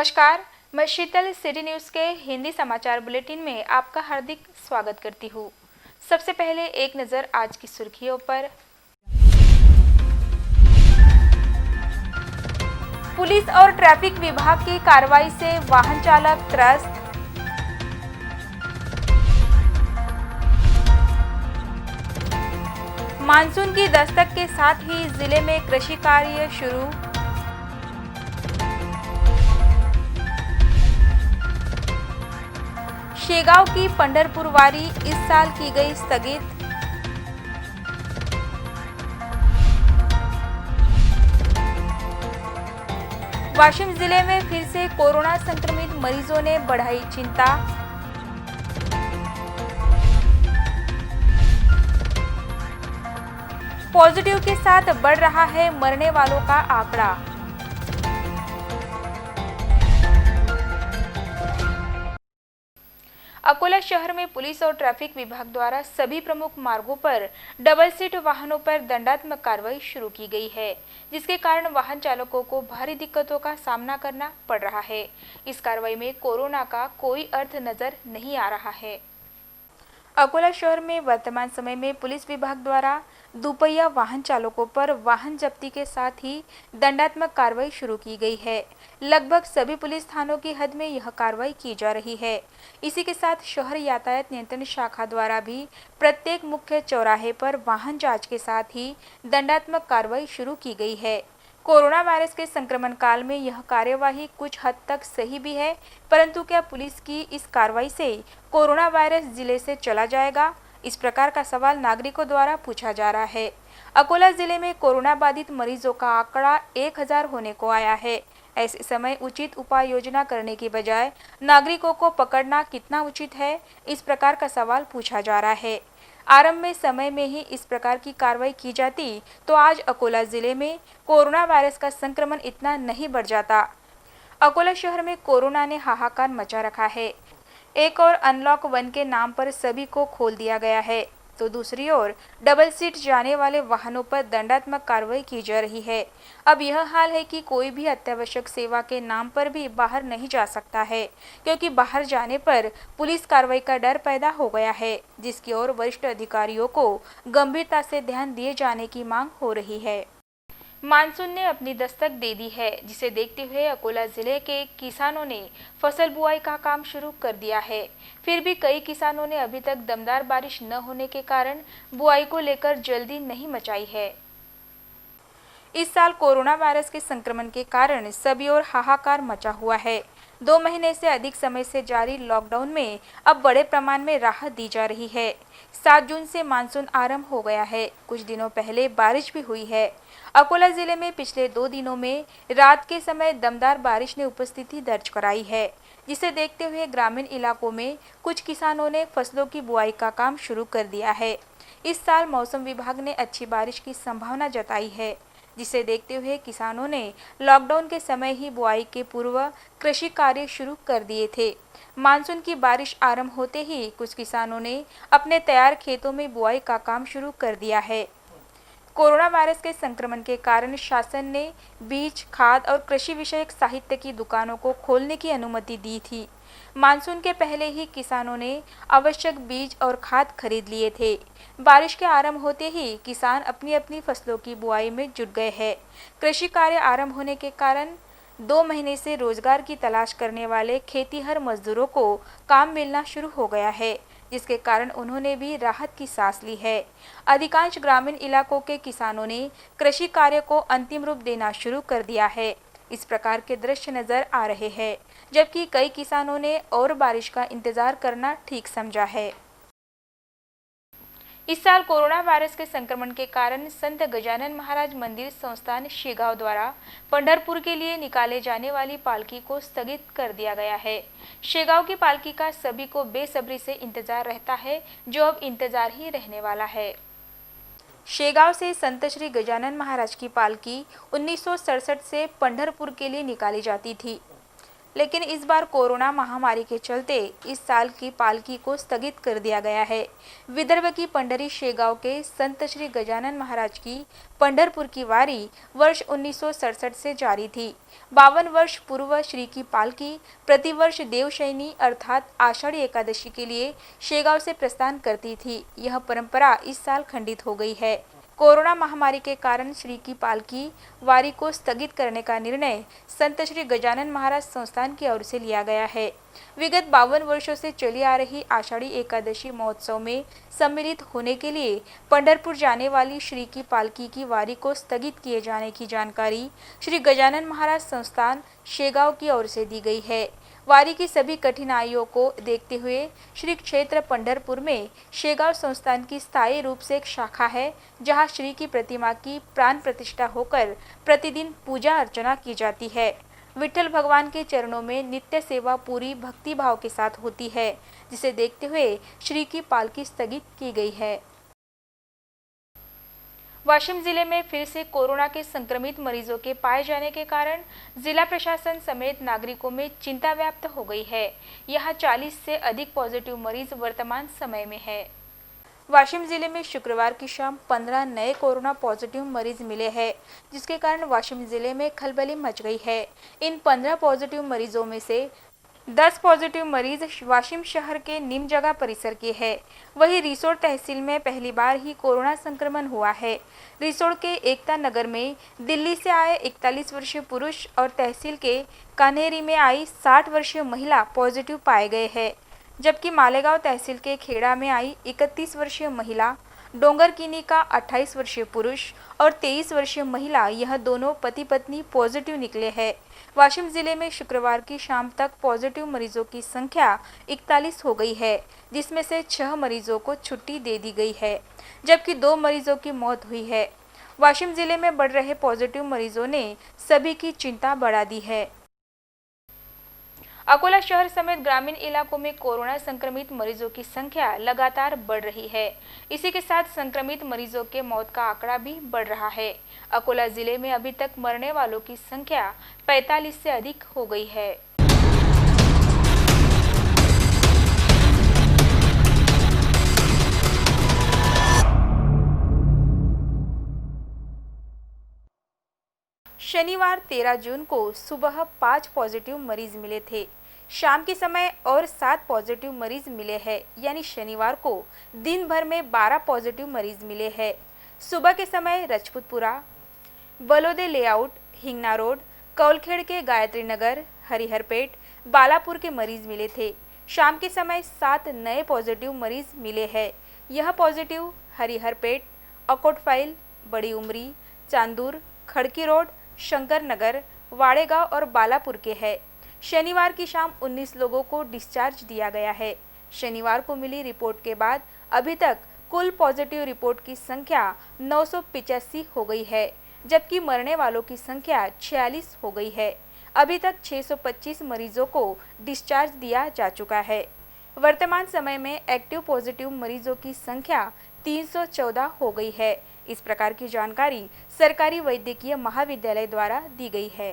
नमस्कार, मैं शीतल city news के हिंदी समाचार बुलेटिन में आपका हार्दिक स्वागत करती हूँ। सबसे पहले एक नज़र आज की सुर्खियों पर। पुलिस और ट्रैफिक विभाग की कार्रवाई से वाहन चालक त्रस्त। मानसून की दस्तक के साथ ही जिले में कृषि कार्य शुरू। शेगांव की पंढरपुर वारी इस साल की गई स्थगित। वाशिम जिले में फिर से कोरोना संक्रमित मरीजों ने बढ़ाई चिंता। पॉजिटिव के साथ बढ़ रहा है मरने वालों का आंकड़ा। अकोला शहर में पुलिस और ट्रैफिक विभाग द्वारा सभी प्रमुख मार्गों पर डबल सीट वाहनों पर दंडात्मक कार्रवाई शुरू की गई है, जिसके कारण वाहन चालकों को भारी दिक्कतों का सामना करना पड़ रहा है। इस कार्रवाई में कोरोना का कोई अर्थ नजर नहीं आ रहा है। अकोला शहर में वर्तमान समय में पुलिस विभाग द्वारा दुपहिया वाहन चालकों पर वाहन जब्ती के साथ ही दंडात्मक कार्रवाई शुरू की गई है। लगभग सभी पुलिस थानों की हद में यह कार्रवाई की जा रही है। इसी के साथ शहर यातायात नियंत्रण शाखा द्वारा भी प्रत्येक मुख्य चौराहे पर वाहन जांच के साथ ही दंडात्मक कार्रवाई शुरू की गई है। कोरोना वायरस के संक्रमण काल में यह कार्यवाही कुछ हद तक सही भी है, परंतु क्या पुलिस की इस कार्रवाई से कोरोना वायरस जिले से चला जाएगा? इस प्रकार का सवाल नागरिकों द्वारा पूछा जा रहा है। अकोला जिले में कोरोना बाधित मरीजों का आंकड़ा 1000 होने को आया है। ऐसे समय उचित उपाय योजना करने की बजाय नागरिकों को पकड़ना कितना उचित है, इस प्रकार का सवाल पूछा जा रहा है। आरंभ में समय में ही इस प्रकार की कार्रवाई की जाती तो आज अकोला जिले में कोरोना वायरस का संक्रमण इतना नहीं बढ़ जाता। अकोला शहर में कोरोना ने हाहाकार मचा रखा है। एक और अनलॉक 1 के नाम पर सभी को खोल दिया गया है, तो दूसरी ओर डबल सीट जाने वाले वाहनों पर दंडात्मक कार्रवाई की जा रही है। अब यह हाल है कि कोई भी अत्यावश्यक सेवा के नाम पर भी बाहर नहीं जा सकता है, क्योंकि बाहर जाने पर पुलिस कार्रवाई का डर पैदा हो गया है, जिसकी ओर वरिष्ठ अधिकारियों को गंभीरता से ध्यान दिए जाने की मांग हो रही है। मानसून ने अपनी दस्तक दे दी है, जिसे देखते हुए अकोला जिले के किसानों ने फसल बुआई का काम शुरू कर दिया है। फिर भी कई किसानों ने अभी तक दमदार बारिश न होने के कारण बुआई को लेकर जल्दी नहीं मचाई है। इस साल कोरोना वायरस के संक्रमण के कारण सभी ओर हाहाकार मचा हुआ है। 2 महीने से अधिक समय से जारी लॉकडाउन में अब बड़े प्रमाण में राहत दी जा रही है। 7 जून से मानसून आरंभ हो गया है। कुछ दिनों पहले बारिश भी हुई है। अकोला जिले में पिछले 2 दिनों में रात के समय दमदार बारिश ने उपस्थिति दर्ज कराई है, जिसे देखते हुए ग्रामीण इलाकों में कुछ किसानों ने फसलों की बुआई का काम शुरू कर दिया है। इस साल मौसम विभाग ने अच्छी बारिश की संभावना जताई है, जिसे देखते हुए किसानों ने लॉकडाउन के समय ही बुआई के पूर्व कृषि कार्य शुरू कर दिए थे। मानसून की बारिश आरंभ होते ही कुछ किसानों ने अपने तैयार खेतों में बुआई का काम शुरू कर दिया है। कोरोना वायरस के संक्रमण के कारण शासन ने बीज, खाद और कृषि विषयक साहित्य की दुकानों को खोलने की अनुमति दी थी। मानसून के पहले ही किसानों ने आवश्यक बीज और खाद खरीद लिए थे। बारिश के आरंभ होते ही किसान अपनी अपनी फसलों की बुआई में जुट गए हैं। कृषि कार्य आरंभ होने के कारण 2 महीने से रोजगार की तलाश करने वाले खेतीहर मजदूरों को काम मिलना शुरू हो गया है, जिसके कारण उन्होंने भी राहत की सांस ली है। अधिकांश ग्रामीण इलाकों के किसानों ने कृषि कार्य को अंतिम रूप देना शुरू कर दिया है। इस प्रकार के दृश्य नजर आ रहे हैं, जबकि कई किसानों ने और बारिश का इंतजार करना ठीक समझा है। इस साल कोरोना वायरस के संक्रमण के कारण संत गजानन महाराज मंदिर संस्थान शेगांव द्वारा पंढरपुर के लिए निकाले जाने वाली पालकी को स्थगित कर दिया गया है। शेगांव की पालकी का सभी को बेसब्री से इंतजार रहता है, जो अब इंतजार ही रहने वाला है। शेगांव से संत श्री गजानन महाराज की पालकी 1967 से पंढरपुर के लिए निकाली जाती थी। लेकिन इस बार कोरोना महामारी के चलते इस साल की पालकी को स्थगित कर दिया गया है। विदर्भ की पंढरी शेगांव के संत श्री गजानन महाराज की पंढरपुर की वारी वर्ष 1967 से जारी थी। 52 वर्ष पूर्व श्री की पालकी प्रतिवर्ष देवशयनी अर्थात आषाढ़ी एकादशी के लिए शेगांव से प्रस्थान करती थी। यह परंपरा इस साल खंडित हो गई है। कोरोना महामारी के कारण श्री की पालकी वारी को स्थगित करने का निर्णय संत श्री गजानन महाराज संस्थान की ओर से लिया गया है। विगत 52 वर्षों से चली आ रही आषाढ़ी एकादशी महोत्सव में सम्मिलित होने के लिए पंढरपुर जाने वाली श्री की पालकी की वारी को स्थगित किए जाने की जानकारी श्री गजानन महाराज संस्थान शेगांव की ओर से दी गई है। वारी की सभी कठिनाइयों को देखते हुए श्री क्षेत्र पंढरपुर में शेगांव संस्थान की स्थायी रूप से एक शाखा है, जहां श्री की प्रतिमा की प्राण प्रतिष्ठा होकर प्रतिदिन पूजा अर्चना की जाती है। विठ्ठल भगवान के चरणों में नित्य सेवा पूरी भक्ति भाव के साथ होती है, जिसे देखते हुए श्री की पालकी स्थगित की गई है। वाशिम जिले में फिर से कोरोना के संक्रमित मरीजों के पाए जाने के कारण जिला प्रशासन समेत नागरिकों में चिंता व्याप्त हो गई है। यहां 40 से अधिक पॉजिटिव मरीज वर्तमान समय में है। वाशिम जिले में शुक्रवार की शाम 15 नए कोरोना पॉजिटिव मरीज मिले हैं, जिसके कारण वाशिम जिले में खलबली मच गई है। इन 15 पॉजिटिव मरीजों में से 10 पॉजिटिव मरीज वाशिम शहर के निम जगह परिसर के हैं। वहीं रिसोड तहसील में पहली बार ही कोरोना संक्रमण हुआ है। रिसोड के एकता नगर में दिल्ली से आए 41 वर्षीय पुरुष और तहसील के कान्हेरी में आई 60 वर्षीय महिला पॉजिटिव पाए गए हैं, जबकि मालेगांव तहसील के खेड़ा में आई 31 वर्षीय महिला, डोंगरकिनी का 28 वर्षीय पुरुष और 23 वर्षीय महिला, यह दोनों पति पत्नी पॉजिटिव निकले हैं। वाशिम जिले में शुक्रवार की शाम तक पॉजिटिव मरीजों की संख्या 41 हो गई है, जिसमें से 6 मरीजों को छुट्टी दे दी गई है, जबकि 2 मरीजों की मौत हुई है। वाशिम जिले में बढ़ रहे पॉजिटिव मरीजों ने सभी की चिंता बढ़ा दी है। अकोला शहर समेत ग्रामीण इलाकों में कोरोना संक्रमित मरीजों की संख्या लगातार बढ़ रही है। इसी के साथ संक्रमित मरीजों के मौत का आंकड़ा भी बढ़ रहा है। अकोला जिले में अभी तक मरने वालों की संख्या 45 से अधिक हो गई है। शनिवार 13 जून को सुबह 5 पॉजिटिव मरीज मिले थे। शाम के समय और 7 पॉजिटिव मरीज मिले हैं, यानी शनिवार को दिन भर में 12 पॉजिटिव मरीज मिले हैं। सुबह के समय रजपूतपुरा, बलोदे लेआउट, हिंगना रोड, कौलखेड़ के गायत्री नगर, हरिहरपेट, बालापुर के मरीज मिले थे। शाम के समय 7 नए पॉजिटिव मरीज मिले हैं। यह पॉजिटिव हरिहरपेट, अकोटफाइल, बड़ी उमरी, चांदूर, खड़की रोड, शंकर नगर, वाड़ेगांव और बालापुर के हैं। शनिवार की शाम 19 लोगों को डिस्चार्ज दिया गया है। शनिवार को मिली रिपोर्ट के बाद अभी तक कुल पॉजिटिव रिपोर्ट की संख्या 985 हो गई है, जबकि मरने वालों की संख्या 46 हो गई है। अभी तक 625 मरीजों को डिस्चार्ज दिया जा चुका है। वर्तमान समय में एक्टिव पॉजिटिव मरीजों की संख्या 314 हो गई है। इस प्रकार की जानकारी सरकारी वैद्यकीय महाविद्यालय द्वारा दी गई है।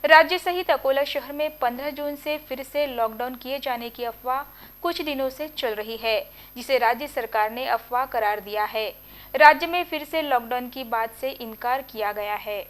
राज्य सहित अकोला शहर में 15 जून से फिर से लॉकडाउन किए जाने की अफवाह कुछ दिनों से चल रही है, जिसे राज्य सरकार ने अफवाह करार दिया है। राज्य में फिर से लॉकडाउन की बात से इनकार किया गया है।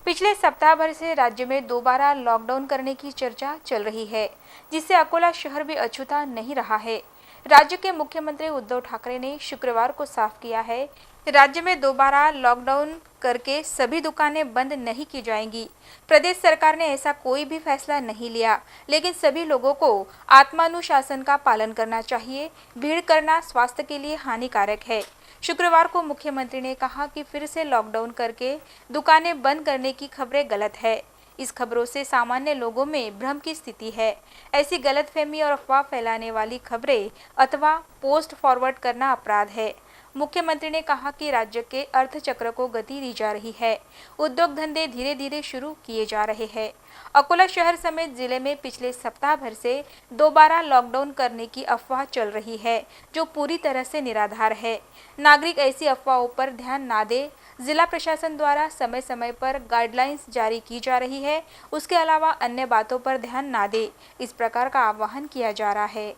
पिछले सप्ताह भर से राज्य में दोबारा लॉकडाउन करने की चर्चा चल रही है, जिससे अकोला शहर भी अछूता नहीं रहा है। राज्य के मुख्यमंत्री उद्धव ठाकरे ने शुक्रवार को साफ किया है, राज्य में दोबारा लॉकडाउन करके सभी दुकानें बंद नहीं की जाएंगी। प्रदेश सरकार ने ऐसा कोई भी फैसला नहीं लिया, लेकिन सभी लोगों को आत्मानुशासन का पालन करना चाहिए। भीड़ करना स्वास्थ्य के लिए हानिकारक है। शुक्रवार को मुख्यमंत्री ने कहा कि फिर से लॉकडाउन करके दुकानें बंद करने की खबरें गलत है। इस खबरों से सामान्य लोगों में भ्रम की स्थिति है। ऐसी गलतफहमी और अफवाह फैलाने वाली खबरें अथवा पोस्ट फॉरवर्ड करना अपराध है। मुख्यमंत्री ने कहा कि राज्य के अर्थचक्र को गति दी जा रही है। उद्योग धंधे धीरे धीरे शुरू किए जा रहे हैं। अकोला शहर समेत जिले में पिछले सप्ताह भर से दोबारा लॉकडाउन करने की अफवाह चल रही है, जो पूरी तरह से निराधार है। नागरिक ऐसी अफवाहों पर ध्यान ना दे। जिला प्रशासन द्वारा समय समय पर गाइडलाइंस जारी की जा रही है, उसके अलावा अन्य बातों पर ध्यान ना दे, इस प्रकार का आह्वान किया जा रहा है।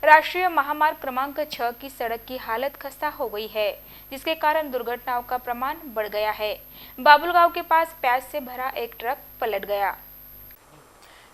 राष्ट्रीय महामार्ग क्रमांक 6 की सड़क की हालत खस्ता हो गई है, जिसके कारण दुर्घटनाओं का प्रमाण बढ़ गया है। बाबुलगांव के पास प्याज से भरा एक ट्रक पलट गया।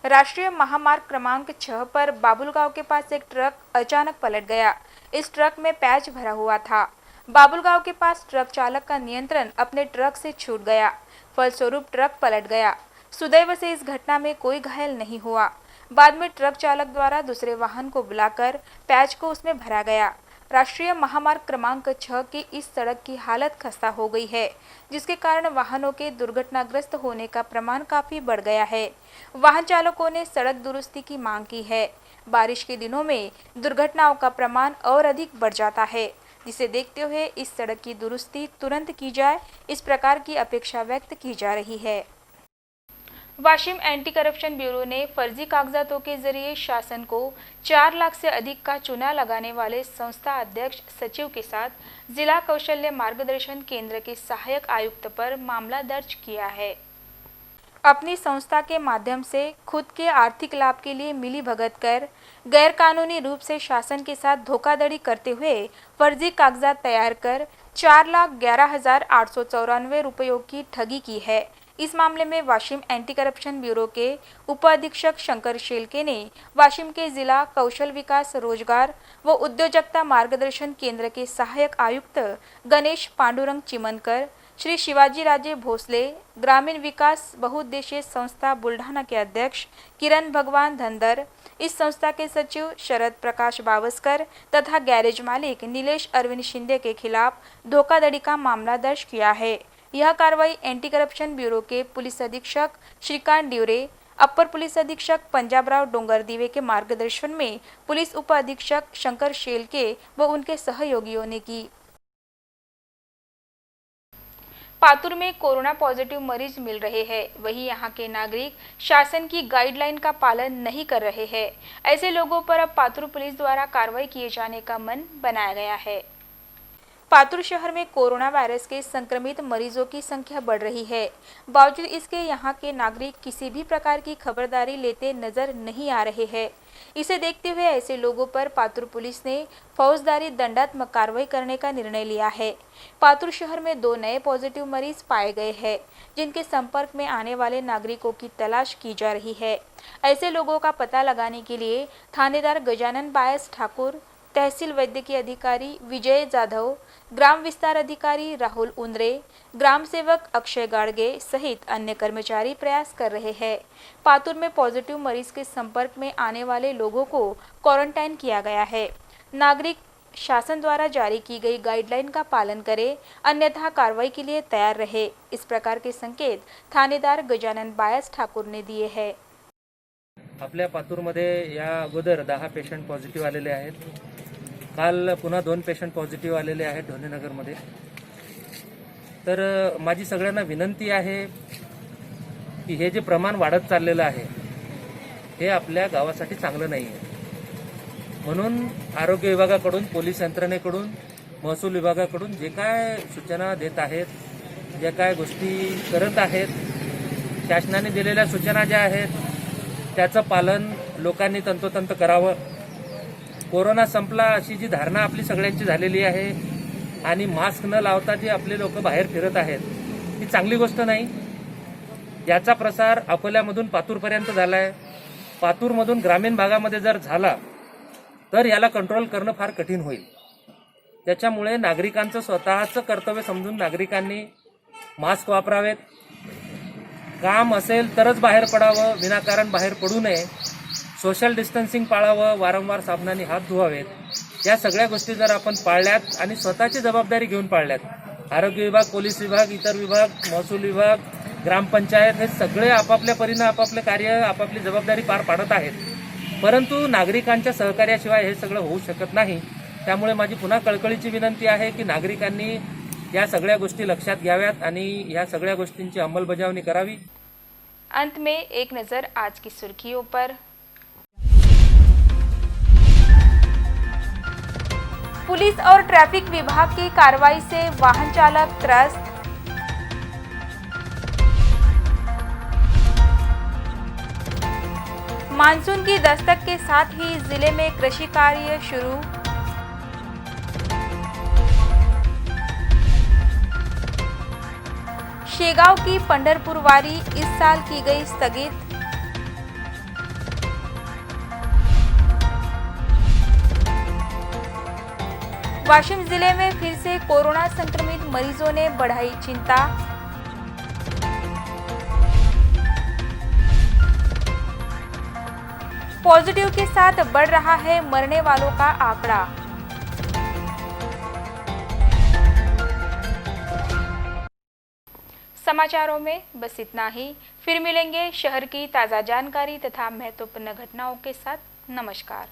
राष्ट्रीय महामार्ग क्रमांक 6 पर बाबुलगांव के पास एक ट्रक अचानक पलट गया। इस ट्रक में प्याज भरा हुआ था। बाबुलगांव के पास ट्रक चालक का नियंत्रण अपने ट्रक से छूट गया, फलस्वरूप ट्रक पलट गया। सुदैव से इस घटना में कोई घायल नहीं हुआ। बाद में ट्रक चालक द्वारा दूसरे वाहन को बुलाकर प्याज को उसमें भरा गया। राष्ट्रीय महामार्ग क्रमांक 6 की इस सड़क की हालत खस्ता हो गई है, जिसके कारण वाहनों के दुर्घटनाग्रस्त होने का प्रमाण काफी बढ़ गया है। वाहन चालकों ने सड़क दुरुस्ती की मांग की है। बारिश के दिनों में दुर्घटनाओं का प्रमाण और अधिक बढ़ जाता है, जिसे देखते हुए इस सड़क की दुरुस्ती तुरंत की जाए, इस प्रकार की अपेक्षा व्यक्त की जा रही है। वाशिम एंटी करप्शन ब्यूरो ने फर्जी कागजातों के जरिए शासन को 4 लाख से अधिक का चूना लगाने वाले संस्था अध्यक्ष सचिव के साथ जिला कौशल्य मार्गदर्शन केंद्र के सहायक आयुक्त पर मामला दर्ज किया है। अपनी संस्था के माध्यम से खुद के आर्थिक लाभ के लिए मिलीभगत कर गैरकानूनी रूप से शासन के साथ धोखाधड़ी करते हुए फर्जी कागजात तैयार कर 4,11,894 रुपयों की ठगी की है। इस मामले में वाशिम एंटी करप्शन ब्यूरो के उप अधीक्षक शंकर शेलके ने वाशिम के जिला कौशल विकास रोजगार व उद्योजकता मार्गदर्शन केंद्र के सहायक आयुक्त गणेश पांडुरंग चिमनकर, श्री शिवाजी राजे भोसले, ग्रामीण विकास बहुउद्देशीय संस्था बुल्ढाना के अध्यक्ष किरण भगवान धनदर, इस संस्था के सचिव शरद प्रकाश बावस्कर तथा गैरेज मालिक नीलेश अरविंद शिंदे के खिलाफ धोखाधड़ी का मामला दर्ज किया है। यह कार्रवाई एंटी करप्शन ब्यूरो के पुलिस अधीक्षक श्रीकांत ड्यूरे, अपर पुलिस अधीक्षक पंजाबराव डोंगरदीवे के मार्गदर्शन में पुलिस उप अधीक्षक शंकर शेलके व उनके सहयोगियों ने की। पातुर में कोरोना पॉजिटिव मरीज मिल रहे हैं, वहीं यहां के नागरिक शासन की गाइडलाइन का पालन नहीं कर रहे हैं। ऐसे लोगों पर अब पातुर पुलिस द्वारा कार्रवाई किए जाने का मन बनाया गया है। पातुर शहर में कोरोना वायरस के संक्रमित मरीजों की संख्या बढ़ रही है। बावजूद इसके यहां के नागरिक किसी भी प्रकार की खबरदारी लेते नजर नहीं आ रहे हैं। इसे देखते हुए ऐसे लोगों पर पातुर पुलिस ने फौजदारी दंडात्मक कार्रवाई करने का निर्णय लिया है। पातुर शहर में 2 नए पॉजिटिव मरीज पाए गए हैं, जिनके संपर्क में आने वाले नागरिकों की तलाश की जा रही है। ऐसे लोगों का पता लगाने के लिए थानेदार गजानन बायस ठाकुर, तहसील वैद्यकीय अधिकारी विजय जाधव, ग्राम विस्तार अधिकारी राहुल उंद्रे, ग्राम सेवक अक्षय गाड़गे सहित अन्य कर्मचारी प्रयास कर रहे हैं। पातुर में पॉजिटिव मरीज के संपर्क में आने वाले लोगों को क्वारंटाइन किया गया है। नागरिक शासन द्वारा जारी की गई गाइडलाइन का पालन करें, अन्यथा कार्रवाई के लिए तैयार रहे, इस प्रकार के संकेत थानेदार गजानन बायस ठाकुर ने दिए हैं। आपल्या पातूरमध्ये या अगोदर 10 पेशंट पॉझिटिव्ह आलेले आहेत। काल पुन्हा 2 पेशंट पॉझिटिव्ह आलेले आहेत ढोणेनगरमध्ये। तर माझी सगळ्यांना विनंती आहे की हे जे प्रमाण वाढत चाललेलं आहे हे आपल्या गावासाठी चांगलं नाही आहे। म्हणून आरोग्य विभागाकडून, पोलीस यंत्रणेकडून, महसूल विभागाकडून जे काय सूचना देत आहेत, जे काय गोष्टी करत आहेत, शासनाने दिलेल्या सूचना ज्या आहेत त्याचं पालन लोकांनी तंतोतंत करावं। कोरोना संपला अशी जी धारणा आपली सगळ्यांची झालेली आहे आणि मास्क न लावता जे आपले लोक बाहेर फिरत आहेत ही चांगली गोष्ट नाही। याचा प्रसार अकोल्यामधून पातूरपर्यंत झालाय। पातूरमधून ग्रामीण भागामध्ये जर झाला तर याला कंट्रोल करणं फार कठीण होईल। त्याच्यामुळे नागरिकांचं स्वतःचं कर्तव्य समजून नागरिकांनी मास्क वापरावेत। काम असेल तरच बाहेर पडावं, विनाकारण बाहेर पडू नये। सोशल डिस्टन्सिंग पाळावं, वारंवार साबणाने हात धुवावेत। या सगळ्या गोष्टी जर आपण पाळल्यात आणि स्वतःची जबाबदारी घेऊन पाळल्यात, आरोग्य विभाग, पोलीस विभाग, इतर विभाग, महसूल विभाग, ग्रामपंचायत हे सगळे आपापल्या परीने आपापले कार्य, आपापली जबाबदारी पार पाडत आहेत। परंतु नागरिकांच्या सहकार्याशिवाय हे सगळं होऊ शकत नाही। त्यामुळे माझी पुन्हा कळकळीची विनंती आहे की नागरिकांनी या सगळ्या गोष्टी लक्षात घ्याव्यात आणि या सगळ्या गोष्टींची अंमलबजावणी करावी। अंत में एक नजर आज की सुर्खियों पर। पुलिस और ट्रैफिक विभाग की कार्रवाई से वाहन चालक त्रस्त। मानसून की दस्तक के साथ ही जिले में कृषि कार्य शुरू। शेगांव की पंढरपुर वारी इस साल की गई स्थगित। वाशिम जिले में फिर से कोरोना संक्रमित मरीजों ने बढ़ाई चिंता। पॉजिटिव के साथ बढ़ रहा है मरने वालों का आंकड़ा। समाचारों में बस इतना ही। फिर मिलेंगे शहर की ताज़ा जानकारी तथा महत्वपूर्ण घटनाओं के साथ। नमस्कार।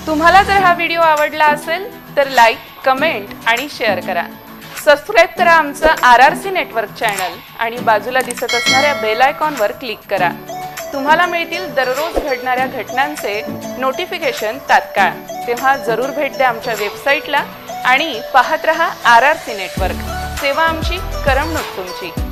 तुम्हाला जर हा व्हिडिओ आवडला असेल तर लाईक, कमेंट आणि शेअर करा। सबस्क्राइब करा आमचं RRC नेटवर्क चॅनल आणि बाजूला दिसत असणाऱ्या बेल आयकॉनवर क्लिक करा। तुम्हाला मिळतील दररोज घडणाऱ्या घटनांचे नोटिफिकेशन तात्काळ। तेव्हा जरूर भेट द्या आमच्या वेबसाईटला आणि पाहत रहा RRC नेटवर्क। सेवा आमची, करमणूक तुमची।